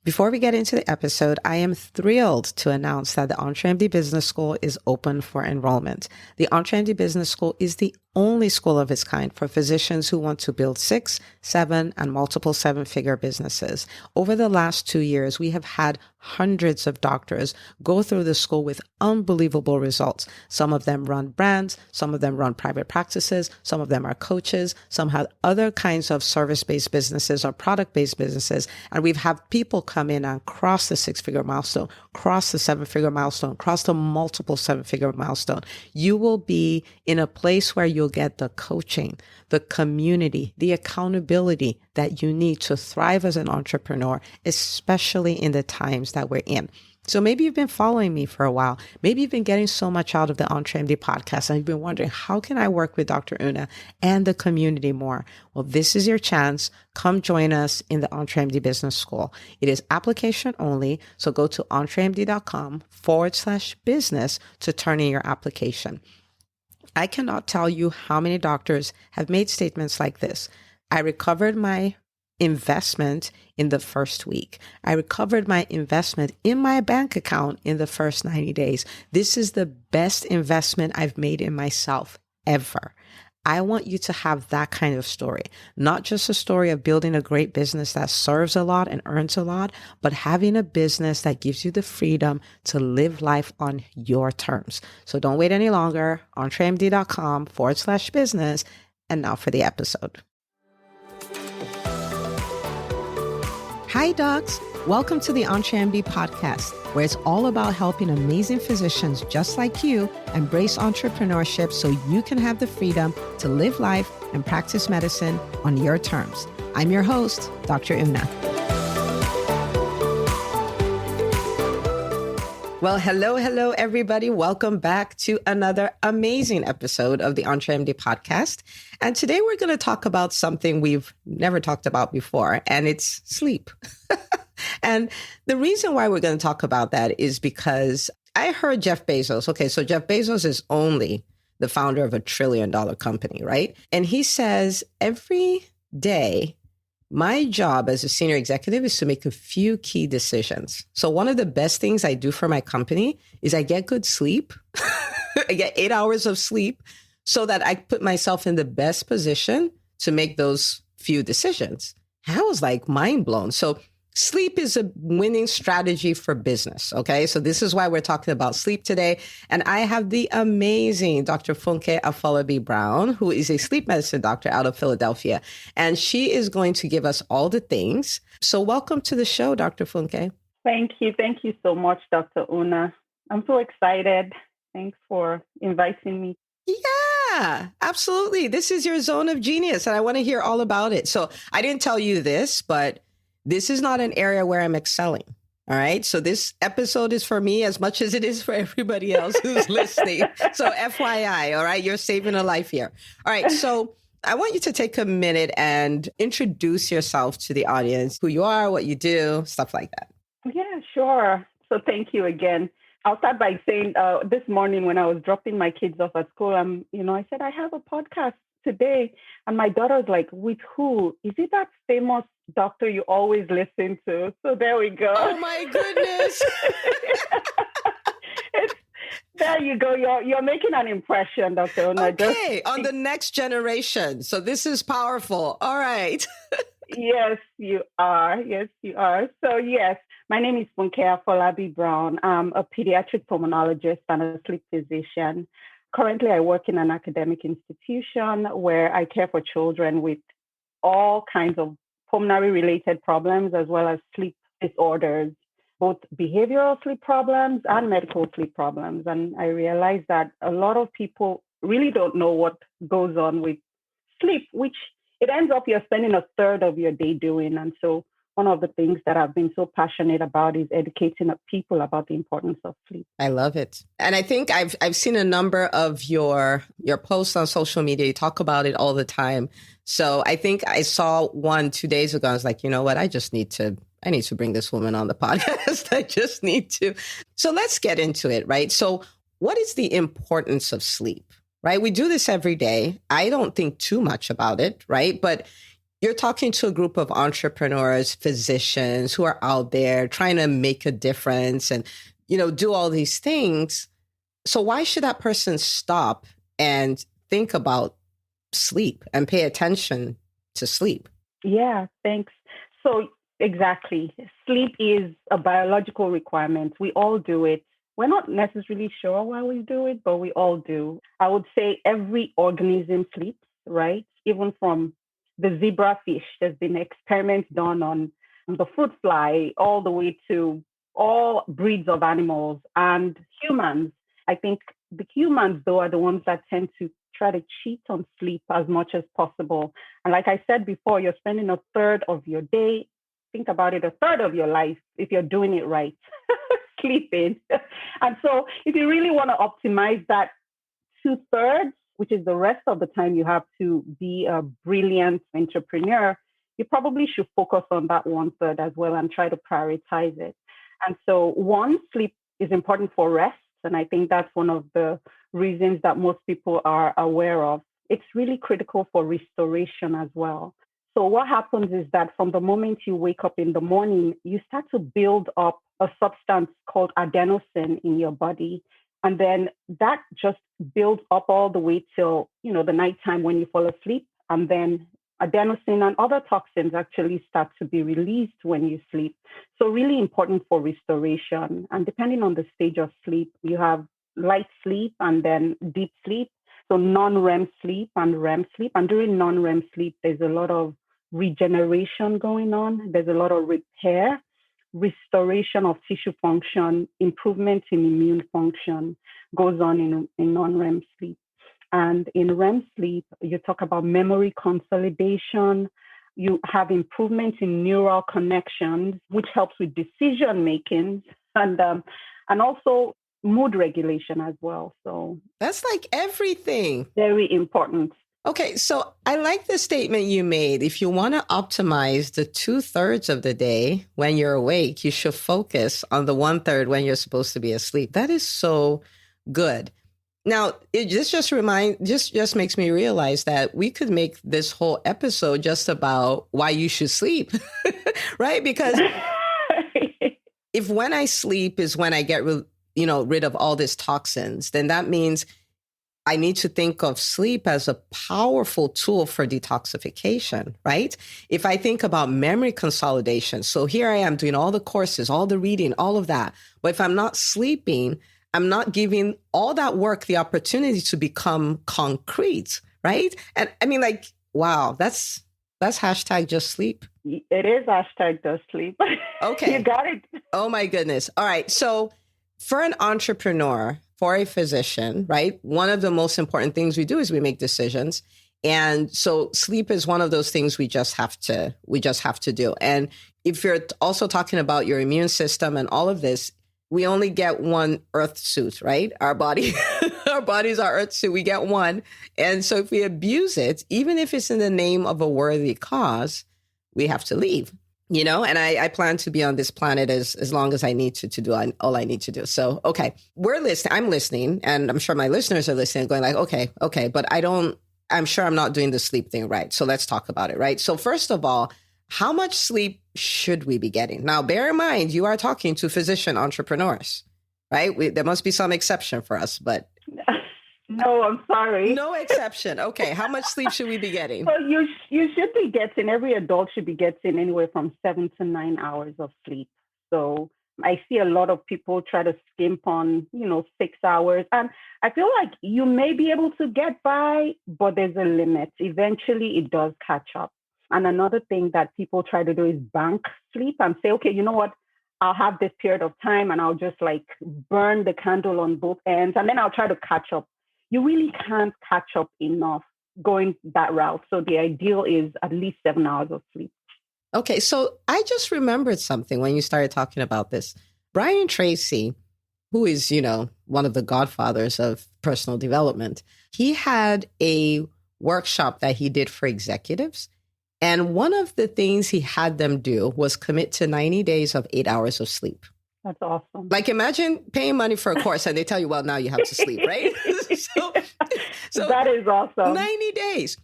Before we get into the episode, I am thrilled to announce that the EntreMD Business School is open for enrollment. The EntreMD Business School is the only school of its kind for physicians who want to build 6, 7, and multiple 7-figure businesses. Over the last 2 years, we have had hundreds of doctors go through the school with unbelievable results. Some of them run brands, some of them run private practices, some of them are coaches, some have other kinds of service-based businesses or product-based businesses. And we've had people come in and cross the 6-figure milestone, cross the 7-figure milestone, cross the multiple 7-figure milestone. You will be in a place where you'll get the coaching, the community, the accountability that you need to thrive as an entrepreneur, especially in the times that we're in. So maybe you've been following me for a while. Maybe you've been getting so much out of the EntreMD podcast and you've been wondering, how can I work with Dr. Una and the community more? Well, this is your chance. Come join us in the EntreMD Business School. It is application only. So go to entremd.com/business to turn in your application. I cannot tell you how many doctors have made statements like this. I recovered my investment in the first week. I recovered my investment in my bank account in the first 90 days. This is the best investment I've made in myself ever. I want you to have that kind of story, not just a story of building a great business that serves a lot and earns a lot, but having a business that gives you the freedom to live life on your terms. So don't wait any longer. entremd.com/business. And now for the episode. Hi, docs. Welcome to the EntreMD podcast, where it's all about helping amazing physicians just like you embrace entrepreneurship so you can have the freedom to live life and practice medicine on your terms. I'm your host, Dr. Una. Well, hello, everybody. Welcome back to another amazing episode of the EntreMD podcast. And today we're going to talk about something we've never talked about before, and it's sleep. And the reason why we're going to talk about that is because I heard Jeff Bezos. Okay, so Jeff Bezos is only the founder of $1 trillion company, right? And he says every day, my job as a senior executive is to make a few key decisions. So one of the best things I do for my company is I get good sleep. I get 8 hours of sleep so that I put myself in the best position to make those few decisions. I was like mind blown. So sleep is a winning strategy for business. Okay. So this is why we're talking about sleep today. And I have the amazing Dr. Funke Afolabi-Brown, who is a sleep medicine doctor out of Philadelphia. And she is going to give us all the things. So welcome to the show, Dr. Funke. Thank you. Thank you so much, Dr. Una. I'm so excited. Thanks for inviting me. Yeah, absolutely. This is your zone of genius, and I want to hear all about it. So I didn't tell you this, but this is not an area where I'm excelling. All right. So this episode is for me as much as it is for everybody else who's listening. So FYI, all right, you're saving a life here. All right. So I want you to take a minute and introduce yourself to the audience, who you are, what you do, stuff like that. Yeah, sure. So thank you again. I'll start by saying this morning when I was dropping my kids off at school, I said, I have a podcast today. And my daughter's like, with who? Is it that famous doctor you always listen to? So there we go. Oh my goodness. There you go. You're making an impression, Dr. Una. Okay, on the next generation. So this is powerful. All right. Yes, you are. Yes, you are. So yes, my name is Funke Afolabi-Brown. I'm a pediatric pulmonologist and a sleep physician. Currently, I work in an academic institution where I care for children with all kinds of pulmonary-related problems, as well as sleep disorders, both behavioral sleep problems and medical sleep problems. And I realized that a lot of people really don't know what goes on with sleep, which it ends up you're spending a third of your day doing. And so one of the things that I've been so passionate about is educating people about the importance of sleep. I love it. And I think I've seen a number of your posts on social media. You talk about it all the time. So I think I saw one 2 days ago. I was like, you know what? I need to bring this woman on the podcast. I just need to. So let's get into it, right? So what is the importance of sleep, right? We do this every day. I don't think too much about it, right? But You're talking to a group of entrepreneurs, physicians who are out there trying to make a difference and, do all these things. So why should that person stop and think about sleep and pay attention to sleep? Yeah, thanks. So exactly. Sleep is a biological requirement. We all do it. We're not necessarily sure why we do it, but we all do. I would say every organism sleeps, right? Even from the zebrafish, there's been experiments done on the fruit fly, all the way to all breeds of animals and humans. I think the humans, though, are the ones that tend to try to cheat on sleep as much as possible. And like I said before, you're spending a third of your day, think about it, a third of your life, if you're doing it right, sleeping. And so if you really want to optimize that 2/3, which is the rest of the time you have to be a brilliant entrepreneur, you probably should focus on that 1/3 as well and try to prioritize it. And so one, sleep is important for rest. And I think that's one of the reasons that most people are aware of. It's really critical for restoration as well. So what happens is that from the moment you wake up in the morning, you start to build up a substance called adenosine in your body. And then that just builds up all the way till, the nighttime when you fall asleep. And then adenosine and other toxins actually start to be released when you sleep. So really important for restoration. And depending on the stage of sleep, you have light sleep and then deep sleep. So non-REM sleep and REM sleep. And during non-REM sleep, there's a lot of regeneration going on. There's a lot of repair, restoration of tissue function, improvement in immune function goes on in non-REM sleep. And in REM sleep, you talk about memory consolidation. You have improvement in neural connections, which helps with decision making and also mood regulation as well. So that's like everything. Very important. Okay, so I like the statement you made. If you want to optimize the 2/3 of the day when you're awake, you should focus on the 1/3 when you're supposed to be asleep. That is so good. Now, this just makes me realize that we could make this whole episode just about why you should sleep, right? Because if when I sleep is when I get rid of all these toxins, then that means I need to think of sleep as a powerful tool for detoxification, right? If I think about memory consolidation, so here I am doing all the courses, all the reading, all of that. But if I'm not sleeping, I'm not giving all that work the opportunity to become concrete, right? And I mean, wow, that's hashtag just sleep. It is hashtag just sleep. Okay. You got it. Oh my goodness. All right. So for an entrepreneur, for a physician, right, one of the most important things we do is we make decisions. And so sleep is one of those things we just have to do. And if you're also talking about your immune system and all of this, we only get one earth suit, right? Our bodies are earth suit. We get one. And so if we abuse it, even if it's in the name of a worthy cause, we have to leave, and I plan to be on this planet as long as I need to do all I need to do. So, okay, I'm listening, and I'm sure my listeners are listening going like, okay, but I'm sure I'm not doing the sleep thing right. So let's talk about it, right? So first of all, how much sleep should we be getting? Now, bear in mind, you are talking to physician entrepreneurs, right? There must be some exception for us, but... No, I'm sorry. No exception. Okay. How much sleep should we be getting? So you should be getting, every adult should be getting anywhere from 7 to 9 hours of sleep. So I see a lot of people try to skimp on, 6 hours. And I feel like you may be able to get by, but there's a limit. Eventually it does catch up. And another thing that people try to do is bank sleep and say, okay, you know what? I'll have this period of time and I'll just burn the candle on both ends and then I'll try to catch up. You really can't catch up enough going that route. So the ideal is at least 7 hours of sleep. Okay. So I just remembered something when you started talking about this. Brian Tracy, who is, one of the godfathers of personal development, he had a workshop that he did for executives. And one of the things he had them do was commit to 90 days of 8 hours of sleep. That's awesome. Imagine paying money for a course and they tell you, well, now you have to sleep, right? so that is awesome. 90 days.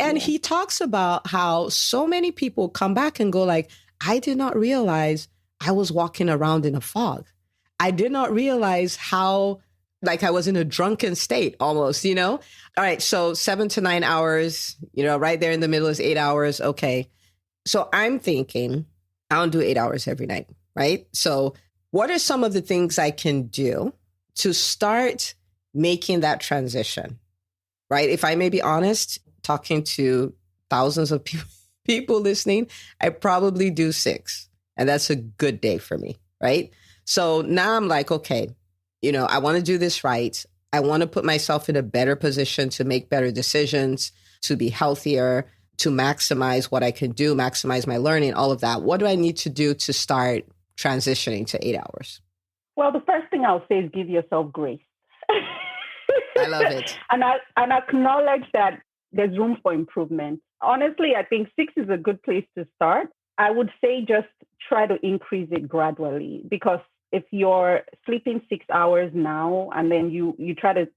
And he talks about how so many people come back and go like, I did not realize I was walking around in a fog. I did not realize how, like, I was in a drunken state almost, you know? All right. So 7 to 9 hours, you know, right there in the middle is 8 hours. Okay. So I'm thinking I don't do 8 hours every night, right? So what are some of the things I can do to start making that transition, right? If I may be honest, talking to thousands of people listening, I probably do 6. And that's a good day for me, right? So now I'm like, okay, you know, I want to do this right. I want to put myself in a better position to make better decisions, to be healthier, to maximize what I can do, maximize my learning, all of that. What do I need to do to start transitioning to 8 hours? Well, the first thing I'll say is give yourself grace. I love it. and acknowledge that there's room for improvement. Honestly, I think 6 is a good place to start. I would say just try to increase it gradually, because if you're sleeping 6 hours now and then you try to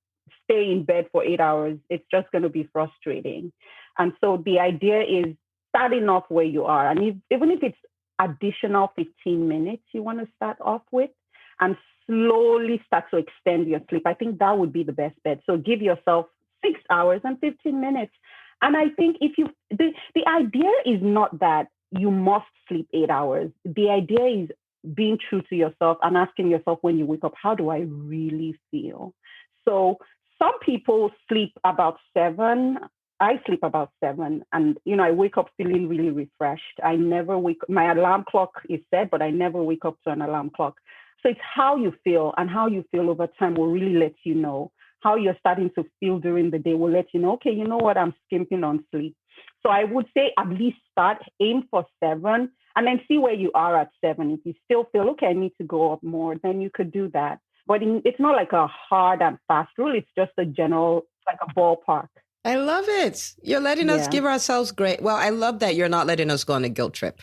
stay in bed for 8 hours, it's just going to be frustrating. And so the idea is starting off where you are. And even if it's additional 15 minutes you want to start off with, and slowly start to extend your sleep, I think that would be the best bet. So give yourself 6 hours and 15 minutes. And I think the idea is not that you must sleep 8 hours. The idea is being true to yourself and asking yourself when you wake up, how do I really feel? So some people sleep about 7. I sleep about 7, and I wake up feeling really refreshed. I never my alarm clock is set, but I never wake up to an alarm clock. So it's how you feel, and how you feel over time will really let you know. How you're starting to feel during the day will let you know, okay, you know what, I'm skimping on sleep. So I would say at least aim for 7, and then see where you are at 7. If you still feel, okay, I need to go up more, then you could do that. But it's not like a hard and fast rule. It's just a general, like a ballpark. I love it. You're letting us give ourselves great. Well, I love that you're not letting us go on a guilt trip,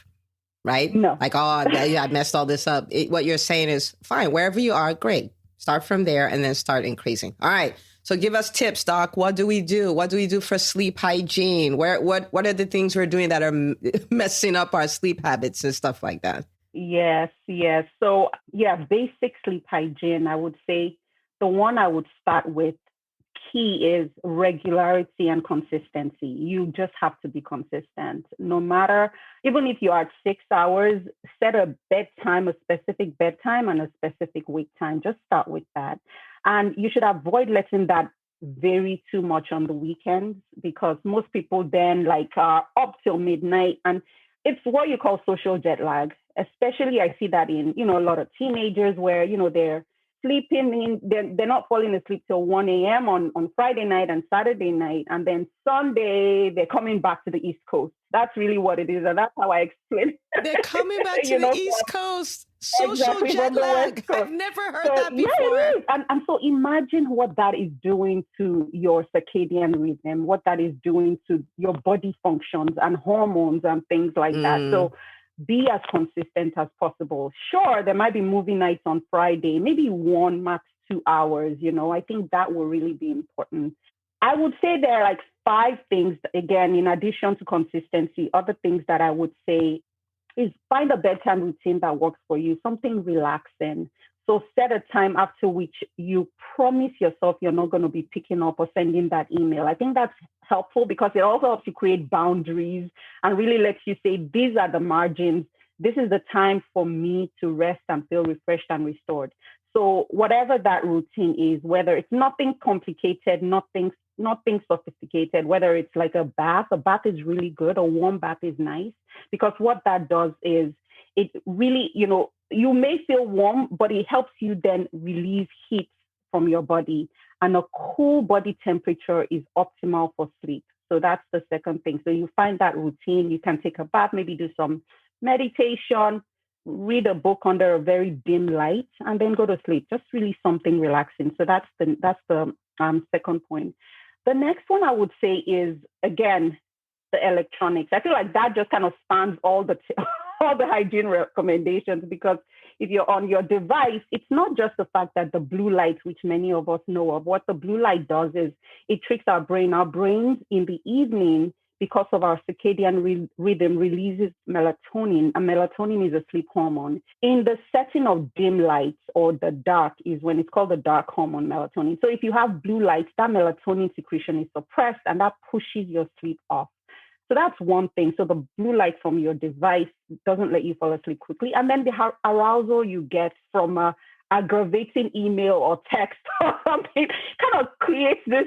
right? No. Like, I messed all this up. What you're saying is fine. Wherever you are, great. Start from there and then start increasing. All right. So give us tips, Doc. What do we do? What do we do for sleep hygiene? What are the things we're doing that are messing up our sleep habits and stuff like that? Yes. So basic sleep hygiene, I would say the one I would start with, key is regularity and consistency. You just have to be consistent. No matter, even if you are at 6 hours, set a bedtime, a specific bedtime and a specific wake time. Just start with that. And you should avoid letting that vary too much on the weekends, because most people then are up till midnight, and it's what you call social jet lag. Especially I see that in, a lot of teenagers where, they're sleeping in, they're not falling asleep till 1 a.m. on Friday night and Saturday night. And then Sunday, they're coming back to the East Coast. That's really what it is. And that's how I explain it. They're coming back to the East Coast. Social jet lag. I've never heard that before. Yeah, it is. And so imagine what that is doing to your circadian rhythm, what that is doing to your body functions and hormones and things like that. So be as consistent as possible. Sure, there might be movie nights on Friday, maybe 1, max 2 hours. I think that will really be important. I would say there are 5 things, again, in addition to consistency, other things that I would say is find a bedtime routine that works for you, something relaxing. So set a time after which you promise yourself you're not going to be picking up or sending that email. I think that's helpful because it also helps you create boundaries and really lets you say, these are the margins. This is the time for me to rest and feel refreshed and restored. So whatever that routine is, whether it's nothing complicated, nothing sophisticated, whether it's like a bath is really good, a warm bath is nice, because what that does is it really, you may feel warm, but it helps you then release heat from your body. And a cool body temperature is optimal for sleep. So that's the second thing. So you find that routine, you can take a bath, maybe do some meditation, read a book under a very dim light, and then go to sleep. Just really something relaxing. So that's the second point. The next one I would say is, again, the electronics. I feel like that just kind of spans all the hygiene recommendations, because if you're on your device, it's not just the fact that the blue light, which many of us know of, what the blue light does is it tricks our brain. Our brains in the evening because of our circadian rhythm, releases melatonin, and melatonin is a sleep hormone. In the setting of dim lights or the dark is when it's called the dark hormone, melatonin. So if you have blue lights, that melatonin secretion is suppressed and that pushes your sleep off. So that's one thing. So the blue light from your device doesn't let you fall asleep quickly. And then the arousal you get from a aggravating email or text or something kind of creates this,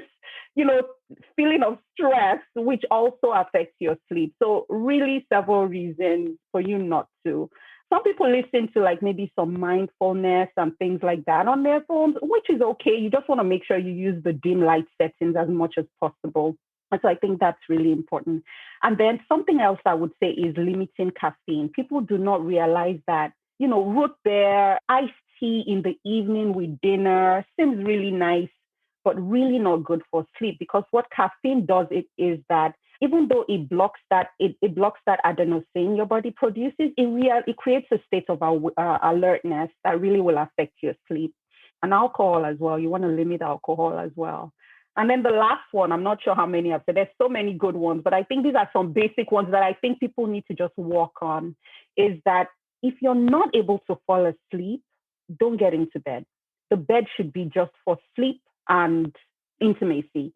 feeling of stress, which also affects your sleep. So really several reasons for you not to. Some people listen to like maybe some mindfulness and things like that on their phones, which is okay. You just want to make sure you use the dim light settings as much as possible. And so I think that's really important. And then something else I would say is limiting caffeine. People do not realize that, root beer, iced tea in the evening with dinner seems really nice, but really not good for sleep, because what caffeine does is that even though it blocks that adenosine your body produces, it creates a state of alertness that really will affect your sleep. And alcohol as well. You want to limit alcohol as well. And then the last one, I'm not sure how many I've said. There's so many good ones, but I think these are some basic ones that I think people need to just work on, is that if you're not able to fall asleep, don't get into bed. The bed should be just for sleep and intimacy.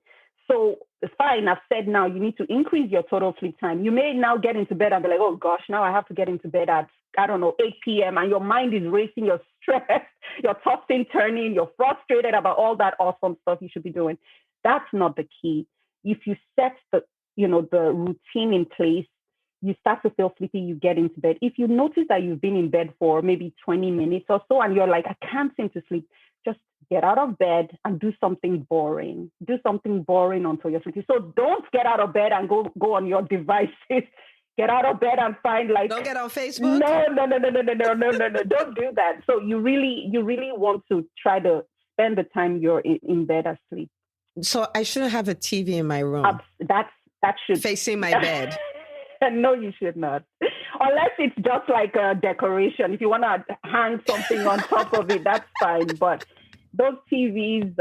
So fine, I've said now you need to increase your total sleep time. You may now get into bed and be like, oh gosh, now I have to get into bed at, 8 p.m. And your mind is racing, you're stressed, you're tossing, turning, you're frustrated about all that awesome stuff you should be doing. That's not the key. If you set the routine in place, you start to feel sleepy, you get into bed. If you notice that you've been in bed for maybe 20 minutes or so, and you're like, I can't seem to sleep, just get out of bed and do something boring. Do something boring until you're sleepy. So don't get out of bed and go on your devices. Get out of bed and find Don't get on Facebook. No. Don't do that. So you really want to try to spend the time you're in bed asleep. So I shouldn't have a TV in my room. That should facing my bed. No, you should not. Unless it's just like a decoration. If you want to hang something on top of it, that's fine. But those TVs,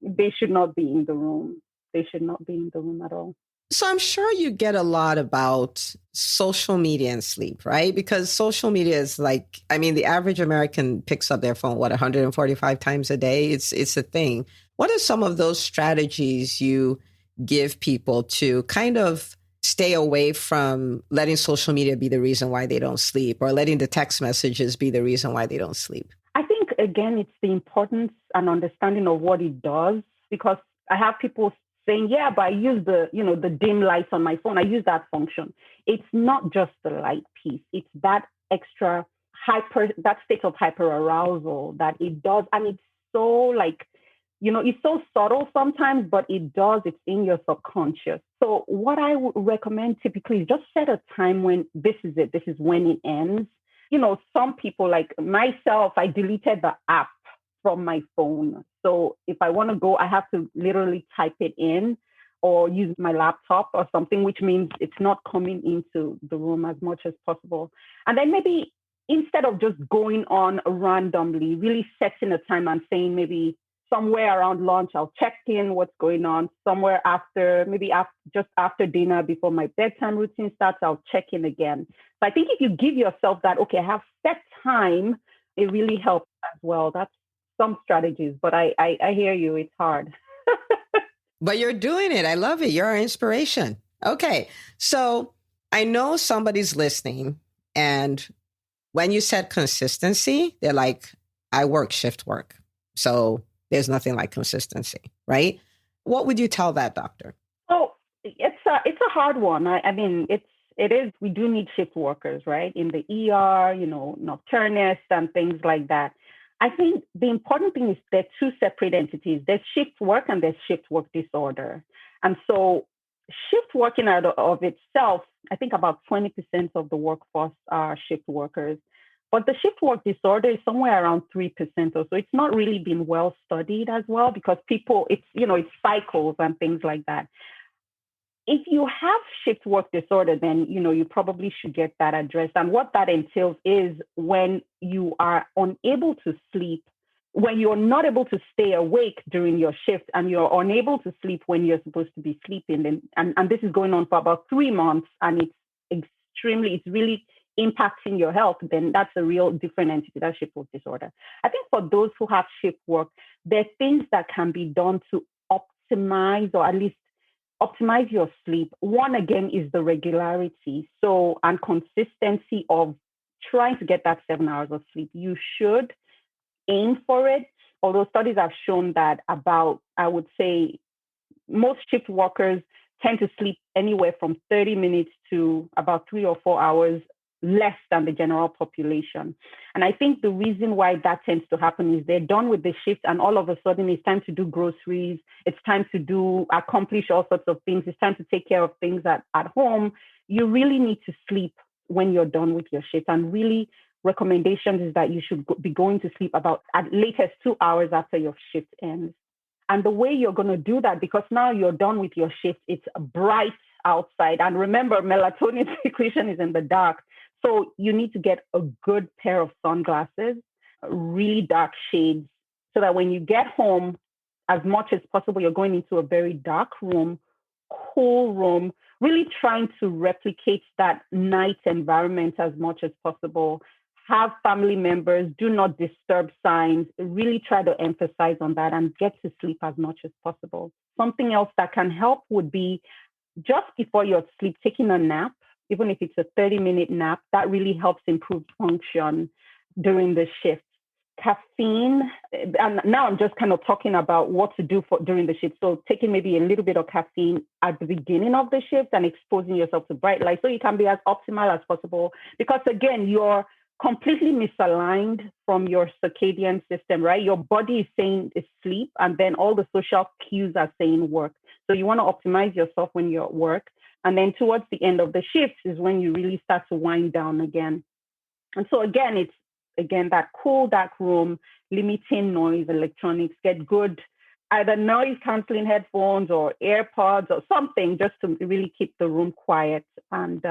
they should not be in the room. They should not be in the room at all. So I'm sure you get a lot about social media and sleep, right? Because social media is the average American picks up their phone, 145 times a day? It's a thing. What are some of those strategies you give people to kind of stay away from letting social media be the reason why they don't sleep, or letting the text messages be the reason why they don't sleep? I think, again, it's the importance and understanding of what it does, because I have people saying, yeah, but I use the dim lights on my phone. I use that function. It's not just the light piece. It's that extra that state of hyperarousal that it does. And it's so it's so subtle sometimes, but it does. It's in your subconscious. So what I would recommend typically is just set a time when this is it. This is when it ends. Some people like myself, I deleted the app from my phone. So if I want to go, I have to literally type it in or use my laptop or something, which means it's not coming into the room as much as possible. And then maybe instead of just going on randomly, really setting a time and saying maybe somewhere around lunch, I'll check in what's going on. Somewhere just after dinner, before my bedtime routine starts, I'll check in again. So I think if you give yourself that, okay, I have set time, it really helps as well. That's some strategies, but I hear you. It's hard. But you're doing it. I love it. You're our inspiration. Okay. So I know somebody's listening, and when you said consistency, they're like, I work shift work. So there's nothing like consistency, right? What would you tell that doctor? Oh, it's a hard one. I mean, it is. We do need shift workers, right? In the ER, nocturnists and things like that. I think the important thing is they're two separate entities. There's shift work and there's shift work disorder. And so shift working out of itself, I think about 20% of the workforce are shift workers. But the shift work disorder is somewhere around 3% or so. It's not really been well studied as well, because it's cycles and things like that. If you have shift work disorder, then, you probably should get that addressed. And what that entails is when you are unable to sleep, when you're not able to stay awake during your shift and you're unable to sleep when you're supposed to be sleeping, and this is going on for about 3 months, and it's really impacting your health, then that's a real different entity, that's shift work disorder. I think for those who have shift work, there are things that can be done to optimize, or at least optimize your sleep. One, again, is the regularity. So, and consistency of trying to get that 7 hours of sleep. You should aim for it. Although studies have shown that about, I would say, most shift workers tend to sleep anywhere from 30 minutes to about 3 or 4 hours less than the general population. And I think the reason why that tends to happen is they're done with the shift and all of a sudden it's time to do groceries. It's time to accomplish all sorts of things. It's time to take care of things at home. You really need to sleep when you're done with your shift. And really, recommendations is that you should be going to sleep about at latest 2 hours after your shift ends. And the way you're going to do that, because now you're done with your shift, it's bright outside. And remember, melatonin secretion is in the dark. So you need to get a good pair of sunglasses, really dark shades, so that when you get home, as much as possible, you're going into a very dark room, cool room, really trying to replicate that night environment as much as possible. Have family members, do not disturb signs, really try to emphasize on that and get to sleep as much as possible. Something else that can help would be just before your sleep, taking a nap, even if it's a 30-minute nap, that really helps improve function during the shift. Caffeine, and now I'm just kind of talking about what to do during the shift. So taking maybe a little bit of caffeine at the beginning of the shift and exposing yourself to bright light so you can be as optimal as possible. Because again, you're completely misaligned from your circadian system, right? Your body is saying it's sleep, and then all the social cues are saying work. So you want to optimize yourself when you're at work. And then towards the end of the shift is when you really start to wind down again. And so again, it's that cool, dark room, limiting noise, electronics, get good, either noise canceling headphones or AirPods or something just to really keep the room quiet. And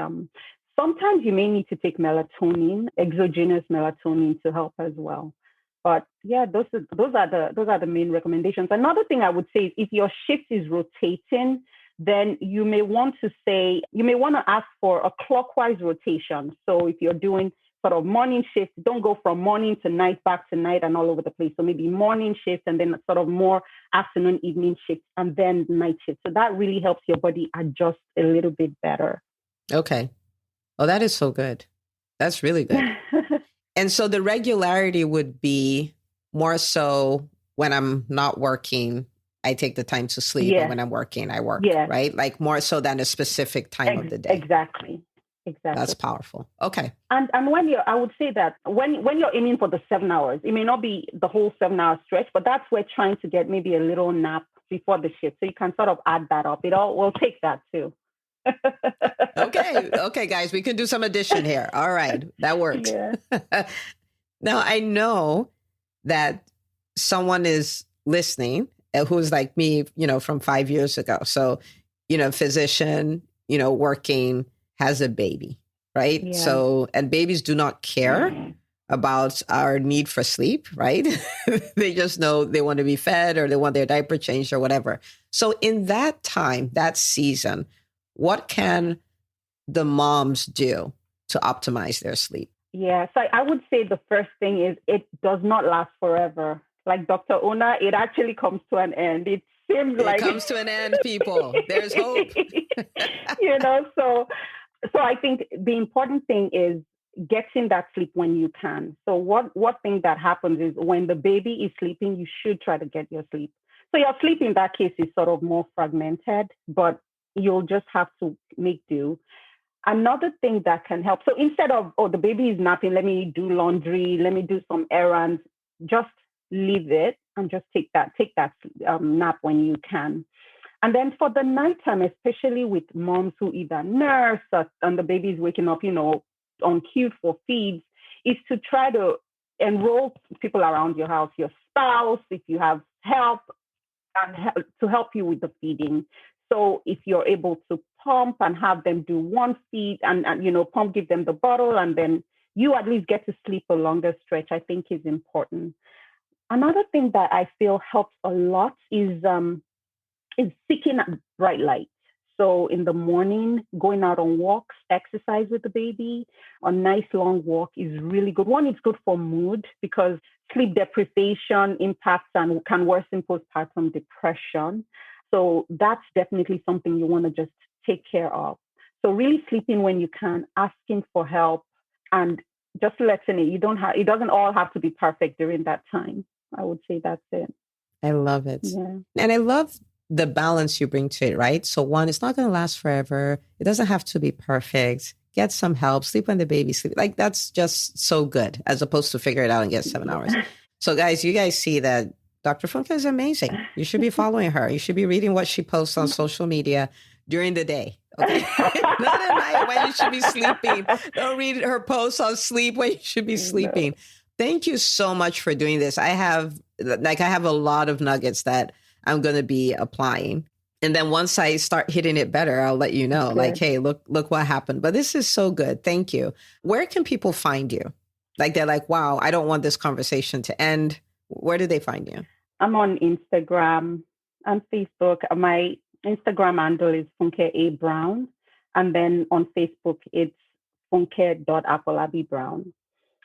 sometimes you may need to take melatonin, exogenous melatonin, to help as well. But yeah, those are the main recommendations. Another thing I would say is if your shift is rotating, then you may want to ask for a clockwise rotation. So if you're doing sort of morning shift, don't go from morning to night, back to night and all over the place. So maybe morning shift and then sort of more afternoon, evening shift, and then night shift. So that really helps your body adjust a little bit better. Okay. Oh, that is so good. That's really good. And so the regularity would be more so when I'm not working, I take the time to sleep. Yes. And when I'm working, I work, Yes. right? Like more so than a specific time of the day. Exactly. That's powerful. Okay. And I would say that when you're aiming for the 7 hours, it may not be the whole 7 hour stretch, but that's where trying to get maybe a little nap before the shift. So you can sort of add that up. We'll take that too. Okay, guys, we can do some addition here. All right, that works. Yeah. Now, I know that someone is listening who's like me, from 5 years ago. So, physician, working, has a baby, right? Yeah. So, and babies do not care about our need for sleep, right? They just know they want to be fed or they want their diaper changed or whatever. So in that time, that season, what can the moms do to optimize their sleep? Yeah, so I would say the first thing is it does not last forever. Like Dr. Ona, it actually comes to an end. It comes to an end, people. There's hope. So I think the important thing is getting that sleep when you can. So what thing that happens is when the baby is sleeping, you should try to get your sleep. So your sleep in that case is sort of more fragmented, but you'll just have to make do. Another thing that can help. So instead of, the baby is napping, let me do laundry, let me do some errands, just leave it and just take that nap when you can. And then for the nighttime, especially with moms who either nurse and the baby is waking up, on cue for feeds, is to try to enroll people around your house, your spouse, if you have help, and to help you with the feeding. So if you're able to pump and have them do one feed and pump, give them the bottle, and then you at least get to sleep a longer stretch, I think is important. Another thing that I feel helps a lot is seeking bright light. So in the morning, going out on walks, exercise with the baby, a nice long walk is really good. One, it's good for mood because sleep deprivation impacts and can worsen postpartum depression. So that's definitely something you want to just take care of. So really sleeping when you can, asking for help, and just letting it. It doesn't all have to be perfect during that time. I would say that's it. I love it. Yeah. And I love the balance you bring to it, right? So one, it's not going to last forever. It doesn't have to be perfect. Get some help, sleep when the baby sleeps. Like that's just so good as opposed to figure it out and get 7 hours. So guys, you guys see that Dr. Funke is amazing. You should be following her. You should be reading what she posts on social media during the day. Okay. Not at night when you should be sleeping. Don't read her posts on sleep when you should be sleeping. No. Thank you so much for doing this. I have a lot of nuggets that I'm going to be applying. And then once I start hitting it better, I'll let you know, like, hey, look what happened. But this is so good. Thank you. Where can people find you? Like, they're like, wow, I don't want this conversation to end. Where do they find you? I'm on Instagram and Facebook. My Instagram handle is Funke A Brown. And then on Facebook, it's Funke.Afolabi-Brown.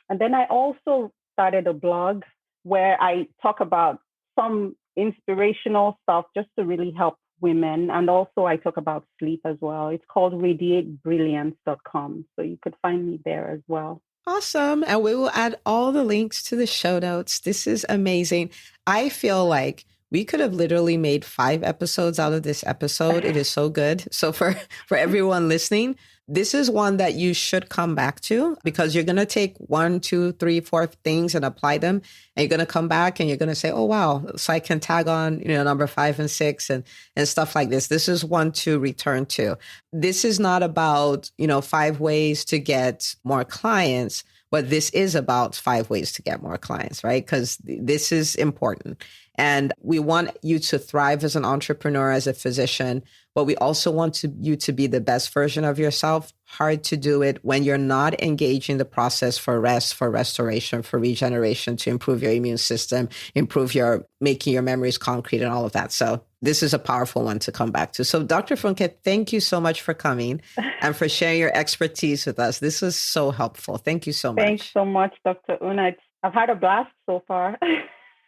And then I also started a blog where I talk about some inspirational stuff just to really help women. And also I talk about sleep as well. It's called radiatebrilliance.com. So you could find me there as well. Awesome. And we will add all the links to the show notes. This is amazing. I feel like we could have literally made 5 episodes out of this episode. It is so good. So for everyone listening, this is one that you should come back to because you're going to take 1, 2, 3, 4 things and apply them. And you're going to come back and you're going to say, oh, wow. So I can tag on, number 5 and 6 and stuff like this. This is one to return to. This is not about, 5 ways to get more clients, but this is about 5 ways to get more clients, right? Because this is important. And we want you to thrive as an entrepreneur, as a physician, but we also want you to be the best version of yourself. Hard to do it when you're not engaging the process for rest, for restoration, for regeneration, to improve your immune system, making your memories concrete and all of that. So this is a powerful one to come back to. So Dr. Funke, thank you so much for coming and for sharing your expertise with us. This was so helpful. Thank you so much. Thanks so much, Dr. Una. I've had a blast so far.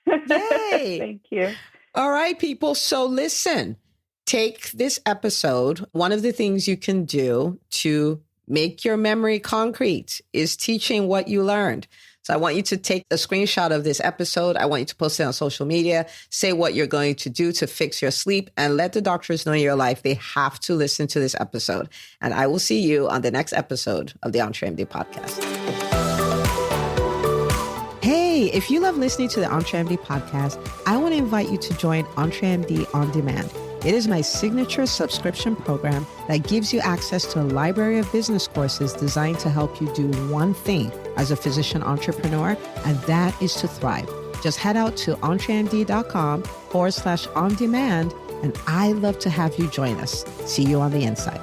Yay! Thank you. All right, people. So listen, take this episode. One of the things you can do to make your memory concrete is teaching what you learned. So I want you to take a screenshot of this episode. I want you to post it on social media, say what you're going to do to fix your sleep, and let the doctors know in your life they have to listen to this episode. And I will see you on the next episode of the EntreMD podcast. Hey, if you love listening to the EntreMD podcast, I want to invite you to join EntreMD On Demand. It is my signature subscription program that gives you access to a library of business courses designed to help you do one thing as a physician entrepreneur, and that is to thrive. Just head out to entremd.com/on demand, and I'd love to have you join us. See you on the inside.